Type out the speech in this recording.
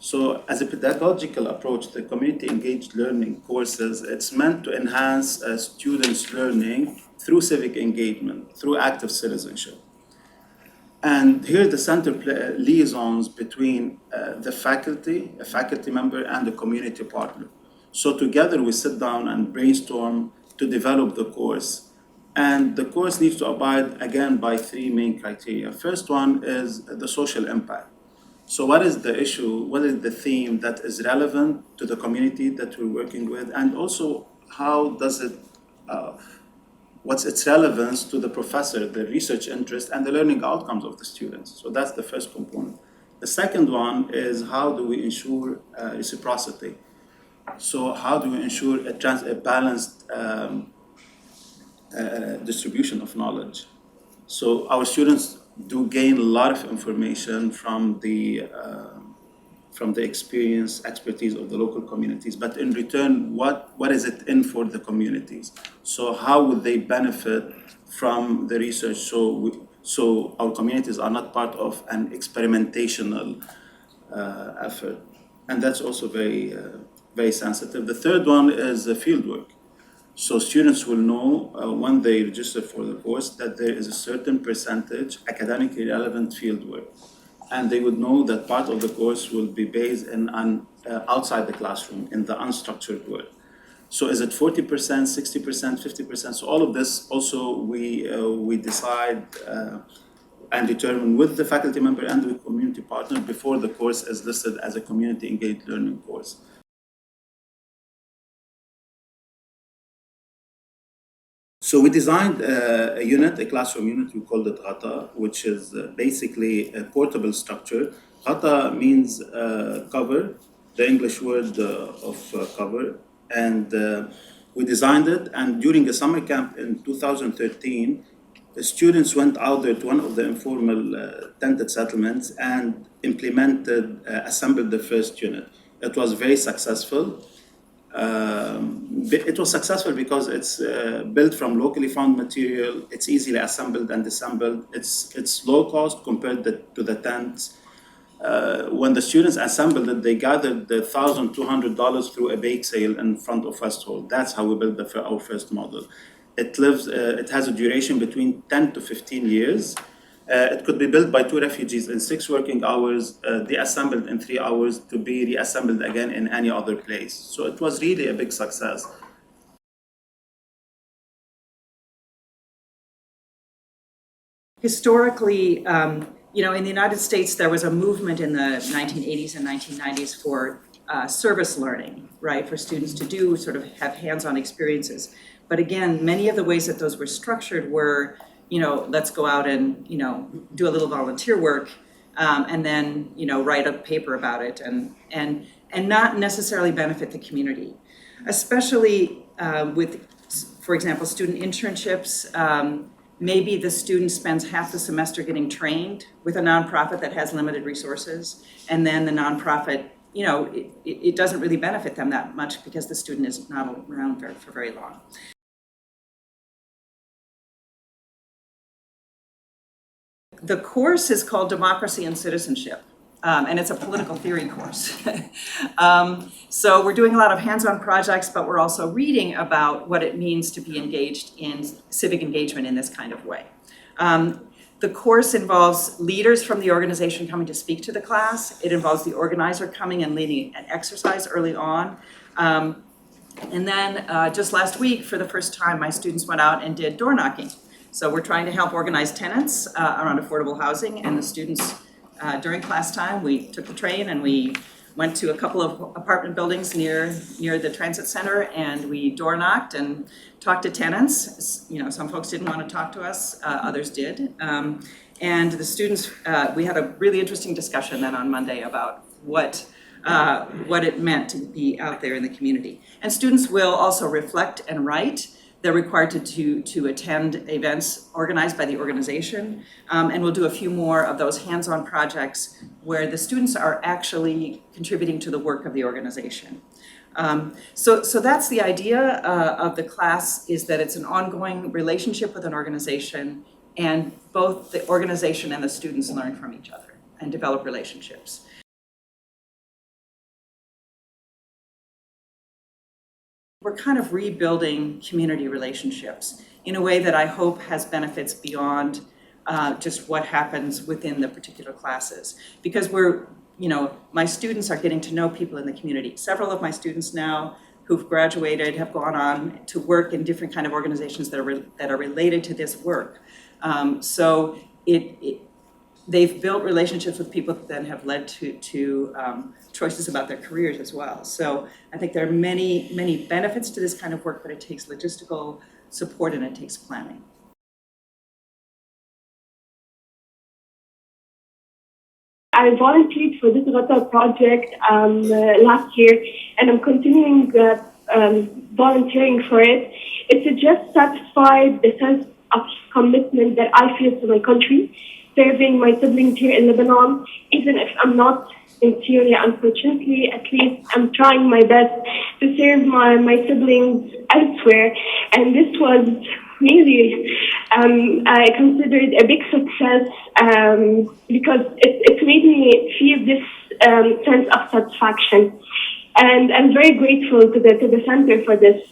So as a pedagogical approach, the community engaged learning courses, it's meant to enhance students' learning through civic engagement, through active citizenship. And here the center liaisons between the faculty, a faculty member, and the community partner. So together we sit down and brainstorm to develop the course. And the course needs to abide, again, by three main criteria. First one is the social impact. So what is the issue, what is the theme that is relevant to the community that we're working with, and also how does it, what's its relevance to the professor, the research interest, and the learning outcomes of the students. So that's the first component. The second one is how do we ensure reciprocity? So how do we ensure a balanced distribution of knowledge? So our students do gain a lot of information from the expertise of the local communities, but in return, what is it in for the communities? So how would they benefit from the research so our communities are not part of an experimentational effort? And that's also very sensitive. The third one is the fieldwork. So students will know when they register for the course that there is a certain percentage academically relevant fieldwork. And they would know that part of the course will be based outside the classroom in the unstructured world. So is it 40%, 60%, 50%? So all of this also we decide and determine with the faculty member and the community partner before the course is listed as a community engaged learning course. So we designed a unit, a classroom unit, we called it Ghata, which is basically a portable structure. Ghata means cover, the English word of cover. And we designed it, and during a summer camp in 2013, the students went out there to one of the informal tented settlements and assembled the first unit. It was very successful. It was successful because it's built from locally found material. It's easily assembled and disassembled. It's low cost compared to the tents. When the students assembled it, they gathered the $1,200 through a bake sale in front of West Hall. That's how we built our first model. It has a duration between 10 to 15 years. It could be built by 2 refugees in 6 working hours, deassembled in 3 hours to be reassembled again in any other place. So it was really a big success. Historically, in the United States, there was a movement in the 1980s and 1990s for service learning, right, for students to do have hands-on experiences. But again, many of the ways that those were structured were, let's go out and, do a little volunteer work and then, write a paper about it and not necessarily benefit the community, especially with, for example, student internships. Maybe the student spends half the semester getting trained with a nonprofit that has limited resources, and then the nonprofit, it doesn't really benefit them that much because the student is not around for very long. The course is called Democracy and Citizenship, and it's a political theory course. So we're doing a lot of hands-on projects, but we're also reading about what it means to be engaged in civic engagement in this kind of way. The course involves leaders from the organization coming to speak to the class. It involves the organizer coming and leading an exercise early on. And then just last week, for the first time, my students went out and did door knocking. So we're trying to help organize tenants around affordable housing, and the students, during class time, we took the train and we went to a couple of apartment buildings near the transit center, and we door knocked and talked to tenants. Some folks didn't want to talk to us, others did. And the students, we had a really interesting discussion then on Monday about what it meant to be out there in the community. And students will also reflect and write. They're required to attend events organized by the organization, and we'll do a few more of those hands-on projects where the students are actually contributing to the work of the organization. So that's the idea of the class, is that it's an ongoing relationship with an organization, and both the organization and the students learn from each other and develop relationships. we're kind of rebuilding community relationships in a way that I hope has benefits beyond just what happens within the particular classes. Because my students are getting to know people in the community. Several of my students now who've graduated have gone on to work in different kind of organizations that are related to this work. So they've built relationships with people that then have led to choices about their careers as well. So I think there are many, many benefits to this kind of work, but it takes logistical support and it takes planning. I volunteered for this Ghata project last year, and I'm continuing volunteering for it. It's to just satisfy the sense of commitment that I feel to my country, serving my siblings here in Lebanon. Even if I'm not in Syria, unfortunately, at least I'm trying my best to serve my siblings elsewhere. And this was really, I considered a big success because it made me feel this sense of satisfaction. And I'm very grateful to the center for this.